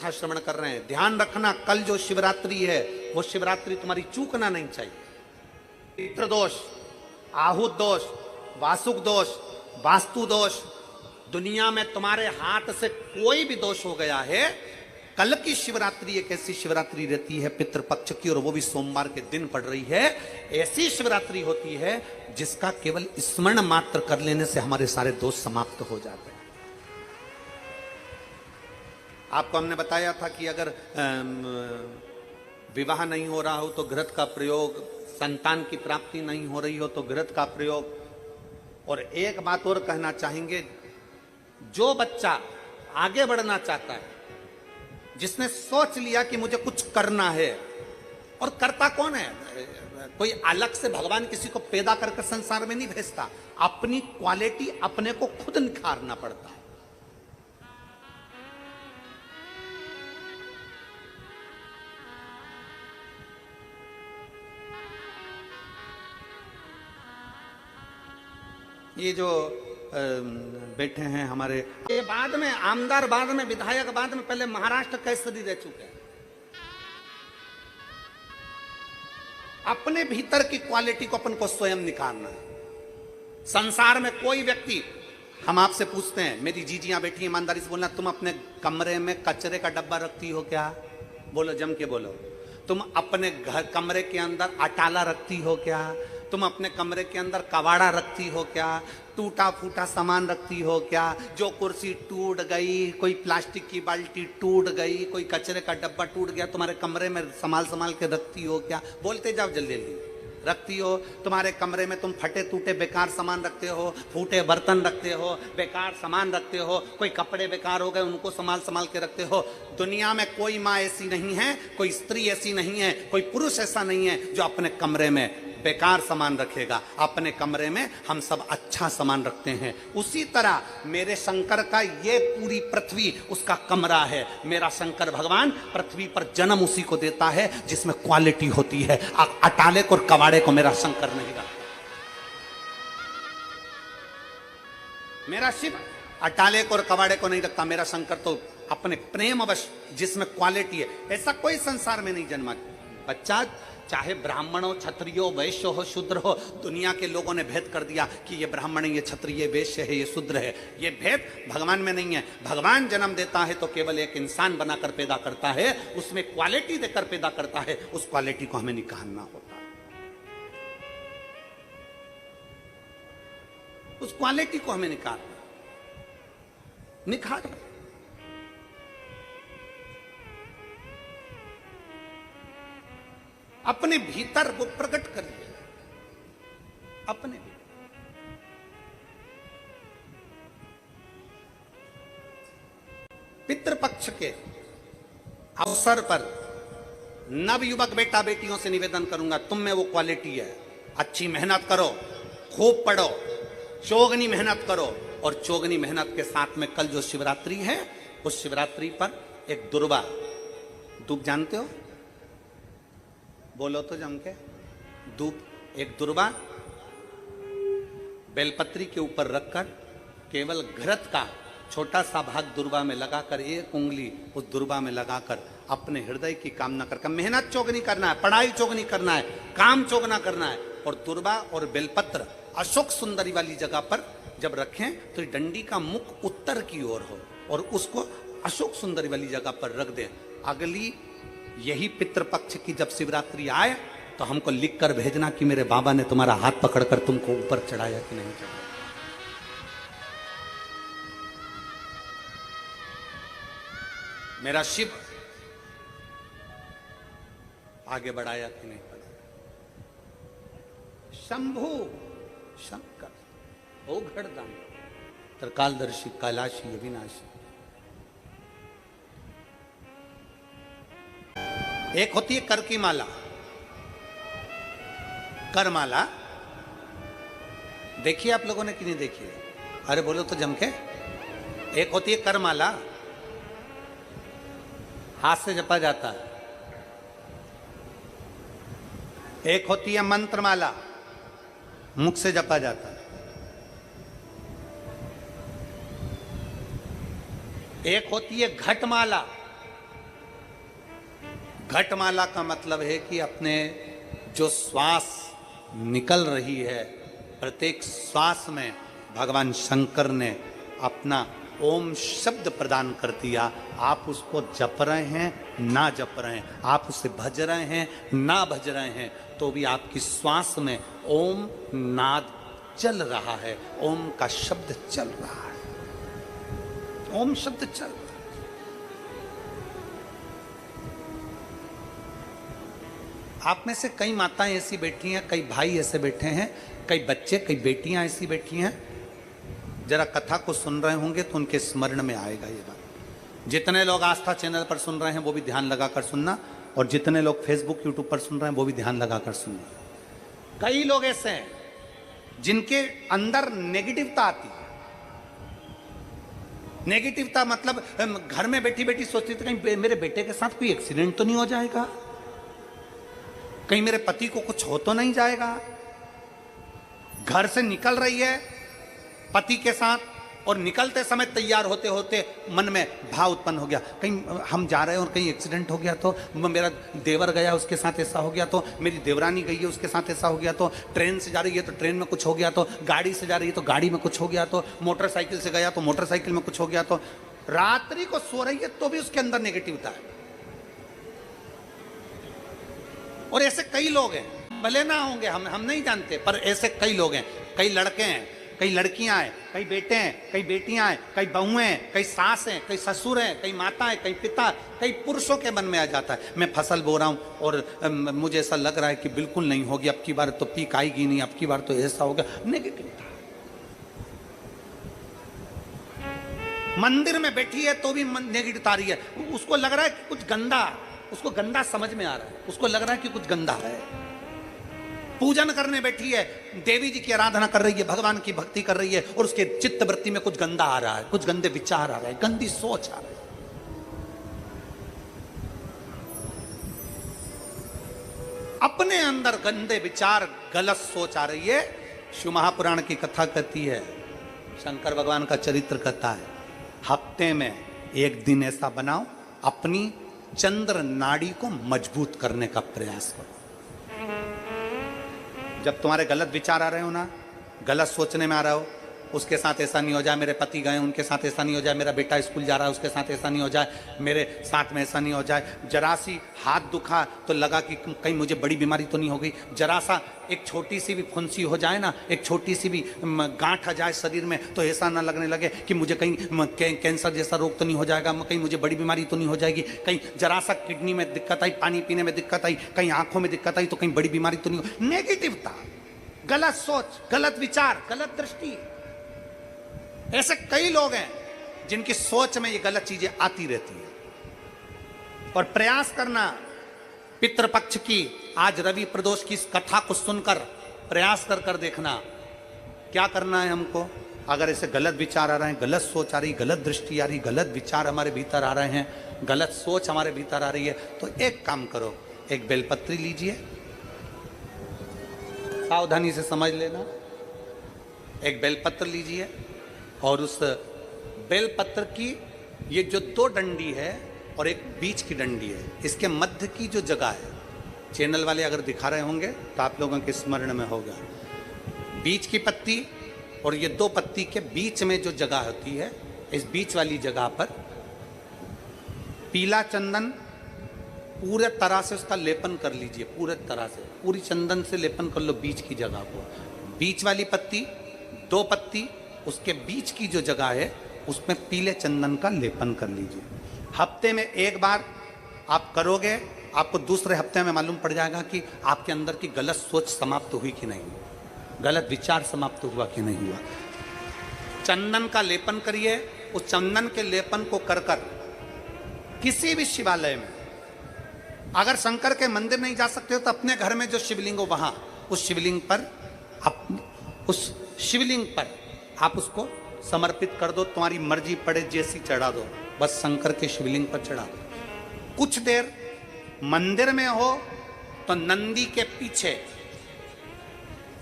कथा श्रवण कर रहे हैं, ध्यान रखना कल जो शिवरात्रि है वो शिवरात्रि तुम्हारी चूकना नहीं चाहिए। पितृ दोष, आहुत दोष, वासुक दोष, वास्तु दोष, दुनिया में तुम्हारे हाथ से कोई भी दोष हो गया है, कल की शिवरात्रि एक ऐसी शिवरात्रि रहती है पितृपक्ष की, और वो भी सोमवार के दिन पड़ रही है। ऐसी शिवरात्रि होती है जिसका केवल स्मरण मात्र कर लेने से हमारे सारे दोष समाप्त हो जाते हैं। आपको हमने बताया था कि अगर विवाह नहीं हो रहा हो तो घृत का प्रयोग, संतान की प्राप्ति नहीं हो रही हो तो घृत का प्रयोग। और एक बात और कहना चाहेंगे, जो बच्चा आगे बढ़ना चाहता है, जिसने सोच लिया कि मुझे कुछ करना है, और करता कौन है? कोई अलग से भगवान किसी को पैदा करके संसार में नहीं भेजता, अपनी क्वालिटी अपने को खुद निखारना पड़ता है। ये जो बैठे हैं हमारे, ये बाद में आमदार, बाद में विधायक, बाद में पहले महाराष्ट्र केसरी रह चुके हैं। अपने भीतर की क्वालिटी को अपन को स्वयं निकालना है। संसार में कोई व्यक्ति, हम आपसे पूछते हैं, मेरी जीजियां बैठी ईमानदारी से बोलना, तुम अपने कमरे में कचरे का डब्बा रखती हो क्या? बोलो, जम के बोलो। तुम अपने घर कमरे के अंदर अटाला रखती हो क्या? तुम अपने कमरे के अंदर कबाड़ा रखती हो क्या? टूटा फूटा सामान रखती हो क्या? जो कुर्सी टूट गई, कोई प्लास्टिक की बाल्टी टूट गई, कोई कचरे का डब्बा टूट गया, तुम्हारे कमरे में संभाल के रखती हो क्या? बोलते जाओ जल्दी जल्दी। रखती हो? तुम्हारे कमरे में तुम फटे टूटे बेकार सामान रखते हो, फूटे बर्तन रखते हो, बेकार सामान रखते हो, कोई कपड़े बेकार हो गए उनको संभाल के रखते हो। दुनिया में कोई माँ ऐसी नहीं है, कोई स्त्री ऐसी नहीं है, कोई पुरुष ऐसा नहीं है जो अपने कमरे में बेकार सामान रखेगा। अपने कमरे में हम सब अच्छा सामान रखते हैं। उसी तरह मेरे शंकर का ये पूरी पृथ्वी उसका कमरा है। मेरा शंकर भगवान पृथ्वी पर जन्म उसी को देता है जिसमें क्वालिटी होती है। अटाले को और कबाड़े को मेरा शंकर नहीं रखता। मेरा शिव अटाले को और कबाड़े को नहीं रखता। मेरा शंकर तो अपने प्रेम अवश्य जिसमें क्वालिटी है, ऐसा कोई संसार में नहीं जन्मा। बच्चा चाहे ब्राह्मण हो, क्षत्रिय हो, वैश्य हो, शूद्र हो, दुनिया के लोगों ने भेद कर दिया कि ये ब्राह्मण है, ये क्षत्रिय, ये वैश्य है, ये शूद्र है। ये भेद भगवान में नहीं है। भगवान जन्म देता है तो केवल एक इंसान बनाकर पैदा करता है, उसमें क्वालिटी देकर पैदा करता है। उस क्वालिटी को हमें निखारना होता है। उस क्वालिटी को हमें निखार अपने भीतर वो प्रकट करिए। अपने पितृपक्ष के अवसर पर नवयुवक बेटा बेटियों से निवेदन करूंगा, तुम में वो क्वालिटी है। अच्छी मेहनत करो, खूब पढ़ो, चौगनी मेहनत करो। और चौगनी मेहनत के साथ में कल जो शिवरात्रि है, उस शिवरात्रि पर एक दुर्वा, धूप जानते हो? बोलो तो जम के। धूप, एक दुर्वा बेलपत्री के ऊपर रखकर केवल घृत का छोटा सा भाग दुर्वा में लगाकर, एक उंगली उस दुर्वा में लगाकर अपने हृदय की कामना कर, मेहनत चौगनी करना है, पढ़ाई चौगनी करना है, काम चौगना करना है। और दुर्वा और बेलपत्र अशोक सुंदरी वाली जगह पर जब रखें तो डंडी का मुख उत्तर की ओर हो और उसको अशोक सुंदरी वाली जगह पर रख दें। अगली यही पितृपक्ष की जब शिवरात्रि आए तो हमको लिख कर भेजना कि मेरे बाबा ने तुम्हारा हाथ पकड़कर तुमको ऊपर चढ़ाया कि नहीं चढ़ाया। मेरा शिव आगे बढ़ाया कि नहीं बढ़ाया। शंभु शंकर ओघड़दान त्रिकालदर्शी कैलाशी अविनाशी। एक होती है कर की माला, करमाला देखिए आप लोगों ने कि नहीं देखी है? अरे बोलो तो जम के। एक होती है करमाला, हाथ से जपा जाता है। एक होती है मंत्रमाला, मुख से जपा जाता है। एक होती है घटमाला, घटमाला का मतलब है कि अपने जो श्वास निकल रही है, प्रत्येक श्वास में भगवान शंकर ने अपना ओम शब्द प्रदान कर दिया। आप उसको जप रहे हैं ना जप रहे हैं, आप उसे भज रहे हैं ना भज रहे हैं, तो भी आपकी श्वास में ओम नाद चल रहा है, ओम का शब्द चल रहा है, ओम शब्द चल रहा है। आप में से कई माताएं ऐसी बैठी हैं, कई भाई ऐसे बैठे हैं, कई बच्चे, कई बेटियां ऐसी बैठी हैं, जरा कथा को सुन रहे होंगे तो उनके स्मरण में आएगा ये बात। जितने लोग आस्था चैनल पर सुन रहे हैं वो भी ध्यान लगाकर सुनना, और जितने लोग फेसबुक यूट्यूब पर सुन रहे हैं वो भी ध्यान लगाकर सुनना। कई लोग ऐसे हैं जिनके अंदर नेगेटिवता आती है। नेगेटिवता मतलब घर में बैठी बैठी सोचती थी कहीं मेरे बेटे के साथ कोई एक्सीडेंट तो नहीं हो जाएगा, कहीं मेरे पति को कुछ हो तो नहीं जाएगा। घर से निकल रही है पति के साथ, और निकलते समय तैयार होते होते मन में भाव उत्पन्न हो गया, कहीं हम जा रहे हैं और कहीं एक्सीडेंट हो गया तो, मेरा देवर गया उसके साथ ऐसा हो गया तो, मेरी देवरानी गई है उसके साथ ऐसा हो गया तो, ट्रेन से जा रही है तो ट्रेन में कुछ हो गया तो, गाड़ी से जा रही है तो गाड़ी में कुछ हो गया तो, मोटरसाइकिल से गया तो मोटरसाइकिल में कुछ हो गया तो, रात्रि को सो रही है तो भी उसके अंदर नेगेटिविटी है। और ऐसे कई लोग हैं, भले ना होंगे, हम नहीं जानते, पर ऐसे कई लोग हैं। कई लड़के हैं, कई लड़कियां हैं, कई बेटे हैं, कई बेटियां हैं, कई बहुएं हैं, कई सास हैं, कई ससुर हैं, कई माता हैं, कई पिता, कई पुरुषों के मन में आ जाता है मैं फसल बो रहा हूं और मुझे ऐसा लग रहा है कि बिल्कुल नहीं होगी, अब की बार तो पीक आएगी नहीं, अब की बार तो ऐसा होगा। नेगेटिव मंदिर में बैठी है तो भी नेगेटिव आ रही है, उसको लग रहा है कि कुछ गंदा, उसको गंदा समझ में आ रहा है, उसको लग रहा है कि कुछ गंदा है। पूजन करने बैठी है, देवी जी की आराधना कर रही है, भगवान की भक्ति कर रही है, और उसके चित्त वृत्ति में कुछ गंदा आ रहा है, कुछ गंदे विचार आ रहे हैं, गंदी सोच आ रही है। अपने अंदर गंदे विचार, गलत सोच आ रही है। शिव महापुराण की कथा कहती है, शंकर भगवान का चरित्र कहता है, हफ्ते में एक दिन ऐसा बनाओ अपनी चंद्र नाड़ी को मजबूत करने का प्रयास करो। जब तुम्हारे गलत विचार आ रहे हो ना, गलत सोचने में आ रहा हो, उसके साथ ऐसा नहीं हो जाए, मेरे पति गए उनके साथ ऐसा नहीं हो जाए, मेरा बेटा स्कूल जा रहा है उसके साथ ऐसा नहीं हो जाए, मेरे साथ में ऐसा नहीं हो जाए, जरा सी हाथ दुखा तो लगा कि कहीं मुझे बड़ी बीमारी तो नहीं हो गई, जरा सा एक छोटी सी भी फुंसी हो जाए ना, एक छोटी सी भी गांठ आ जाए शरीर में तो ऐसा ना लगने लगे कि मुझे कहीं कैंसर जैसा रोग तो नहीं हो जाएगा, कहीं मुझे बड़ी बीमारी तो नहीं हो जाएगी, कहीं जरा सा किडनी में दिक्कत आई, पानी पीने में दिक्कत आई, कहीं आंखों में दिक्कत आई तो कहीं बड़ी बीमारी तो नहीं हो। नेगेटिवता, गलत सोच, गलत विचार, गलत दृष्टि। ऐसे कई लोग हैं जिनकी सोच में ये गलत चीजें आती रहती है। और प्रयास करना, पितृपक्ष की आज रवि प्रदोष की इस कथा को सुनकर प्रयास कर देखना क्या करना है हमको। अगर ऐसे गलत विचार आ रहे हैं, गलत सोच आ रही, गलत दृष्टि आ रही, गलत विचार हमारे भीतर आ रहे हैं, गलत सोच हमारे भीतर आ रही है, तो एक काम करो, एक बेलपत्री लीजिए, सावधानी से समझ लेना, एक बेलपत्र लीजिए और उस बेलपत्र की ये जो दो डंडी है और एक बीच की डंडी है, इसके मध्य की जो जगह है, चैनल वाले अगर दिखा रहे होंगे तो आप लोगों के स्मरण में होगा, बीच की पत्ती और ये दो पत्ती के बीच में जो जगह होती है, इस बीच वाली जगह पर पीला चंदन पूरे तरह से उसका लेपन कर लीजिए, पूरे तरह से पूरी चंदन से लेपन कर लो बीच की जगह को। बीच वाली पत्ती, दो पत्ती, उसके बीच की जो जगह है उसमें पीले चंदन का लेपन कर लीजिए। हफ्ते में एक बार आप करोगे, आपको दूसरे हफ्ते में मालूम पड़ जाएगा कि आपके अंदर की गलत सोच समाप्त हुई कि नहीं, गलत विचार समाप्त हुआ कि नहीं हुआ। चंदन का लेपन करिए, उस चंदन के लेपन को कर कर किसी भी शिवालय में, अगर शंकर के मंदिर नहीं जा सकते हो तो अपने घर में जो शिवलिंग हो वहां, उस शिवलिंग पर आप उसको समर्पित कर दो, तुम्हारी मर्जी पड़े जैसी चढ़ा दो, बस शंकर के शिवलिंग पर चढ़ा दो। कुछ देर मंदिर में हो तो नंदी के पीछे,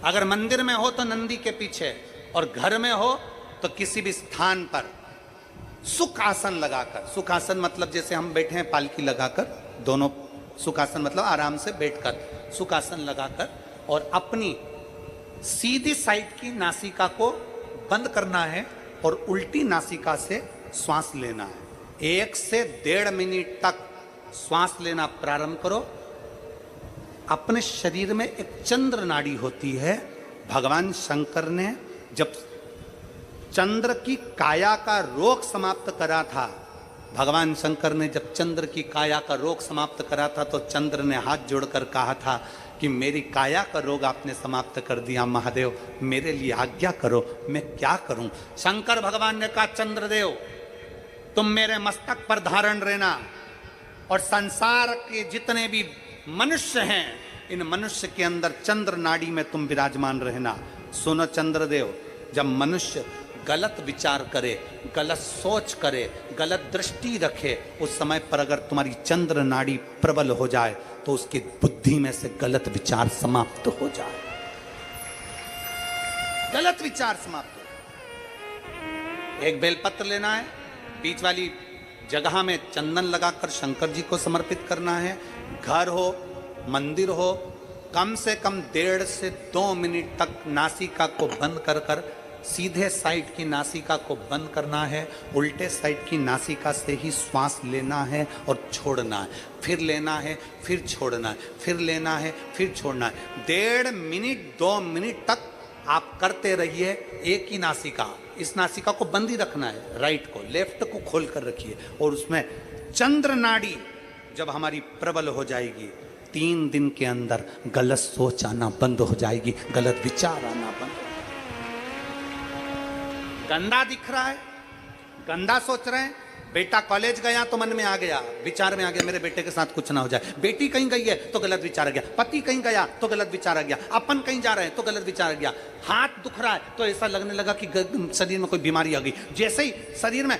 अगर मंदिर में हो तो नंदी के पीछे, और घर में हो तो किसी भी स्थान पर सुख आसन लगाकर, सुख आसन मतलब जैसे हम बैठे हैं पालकी लगाकर, दोनों सुखासन मतलब आराम से बैठकर, सुखासन लगाकर, और अपनी सीधी साइड की नासिका को बंद करना है और उल्टी नासिका से श्वास लेना है। 1 से 1.5 मिनट तक श्वास लेना प्रारंभ करो। अपने शरीर में एक चंद्र नाड़ी होती है। भगवान शंकर ने जब चंद्र की काया का रोग समाप्त करा था, भगवान शंकर ने जब चंद्र की काया का रोग समाप्त करा था, तो चंद्र ने हाथ जोड़कर कहा था कि मेरी काया का रोग आपने समाप्त कर दिया महादेव, मेरे लिए आज्ञा करो, मैं क्या करूं। शंकर भगवान ने कहा, चंद्रदेव तुम मेरे मस्तक पर धारण रहना, और संसार के जितने भी मनुष्य हैं, इन मनुष्य के अंदर चंद्र नाड़ी में तुम विराजमान रहना। सुनो चंद्रदेव, जब मनुष्य गलत विचार करे, गलत सोच करे, गलत दृष्टि रखे, उस समय पर अगर तुम्हारी चंद्र नाड़ी प्रबल हो जाए तो उसकी बुद्धि में से गलत विचार समाप्त हो जाए। गलत विचार समाप्त हो। एक बेलपत्र लेना है, बीच वाली जगह में चंदन लगाकर शंकर जी को समर्पित करना है। घर हो, मंदिर हो, कम से कम 1.5 से 2 मिनट तक नासिका को बंद कर कर सीधे साइड की नासिका को बंद करना है, उल्टे साइड की नासिका से ही श्वास लेना है और छोड़ना है, फिर लेना है, फिर छोड़ना है, फिर लेना है, फिर छोड़ना है। 1.5 मिनट 2 मिनट तक आप करते रहिए। एक ही नासिका, इस नासिका को बंद ही रखना है, राइट को, लेफ्ट को खोल कर रखिए, और उसमें चंद्र नाड़ी जब हमारी प्रबल हो जाएगी, 3 दिन के अंदर गलत सोच आना बंद हो जाएगी, गलत विचार आना बंद। गंदा दिख रहा है, गंदा सोच रहे हैं, बेटा कॉलेज गया तो मन में आ गया, विचार में आ गया मेरे बेटे के साथ कुछ ना हो जाए, बेटी कहीं गई है तो गलत विचार आ गया, पति कहीं गया तो गलत विचार आ गया, अपन कहीं जा रहे हैं तो गलत विचार आ गया, हाथ दुख रहा है तो ऐसा लगने लगा कि शरीर में कोई बीमारी आ गई, जैसे ही शरीर में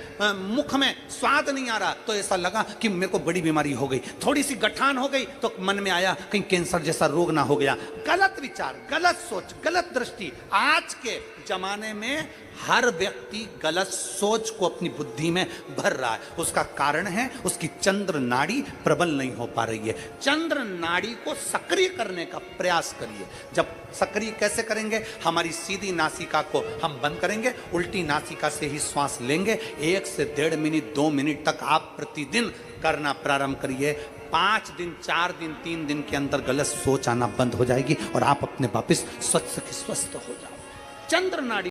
मुख में स्वाद नहीं आ रहा तो ऐसा लगा कि मेरे को बड़ी बीमारी हो गई, थोड़ी सी गठान हो गई तो मन में आया कहीं कैंसर जैसा रोग ना हो गया। गलत विचार, गलत सोच, गलत दृष्टि। आज के जमाने में हर व्यक्ति गलत सोच को अपनी बुद्धि में भर रहा है। उसका कारण है उसकी चंद्र नाड़ी प्रबल नहीं हो पा रही है। चंद्र नाड़ी को सक्रिय करने का प्रयास करिए। जब सक्रिय कैसे करेंगे? हमारी सीधी नासिका को हम बंद करेंगे, उल्टी नासिका से ही श्वास लेंगे। 1 से 1.5 मिनट 2 मिनट तक आप प्रतिदिन करना प्रारंभ करिए। 5 दिन 4 दिन 3 दिन के अंदर गलत सोच आना बंद हो जाएगी और आप अपने वापस स्वस्थ हो जाओ। चंद्र नाड़ी